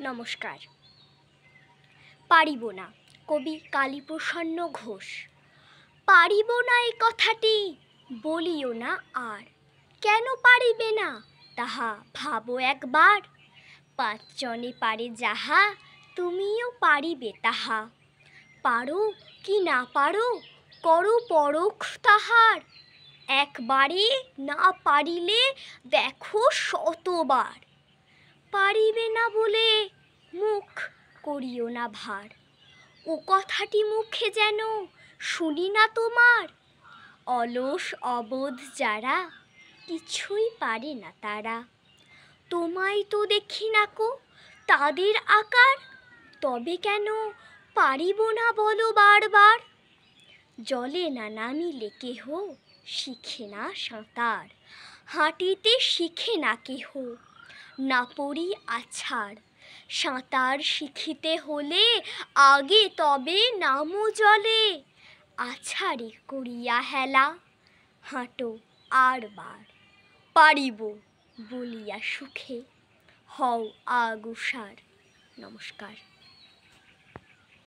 নমস্কার। পারিব না, কবি কালীপ্রসন্ন ঘোষ। পারিব না এই কথাটি বলিও না আর, কেন পারিবে না তাহা ভাবো একবার। পাঁচজনে পারে যাহা, তুমিও পারিবে তাহা। পারো কি না পারো, করো পরখ তাহার। একবারে না পারিলে দেখো শতবার। পারিবে না বলে মুখ করিও না ভার, ও কথাটি মুখে যেন শুনি না তোমার। অলস অবোধ যারা, কিছুই পারে না তারা। তোমায় তো দেখি নাকো তাদের আকার, তবে কেন পারিব না বলো বারবার। জলে না নামিলে কেহ শিখে না সাঁতার, হাঁটিতে শিখে না কেহ না পড়ি আছাড়। সাঁতার শিখিতে হলে আগে তবে নামো জলে। আছাড়ে করিয়া হেলা, হাঁটো আর বার। পারিব বলিয়া সুখে হও আগুসার। নমস্কার।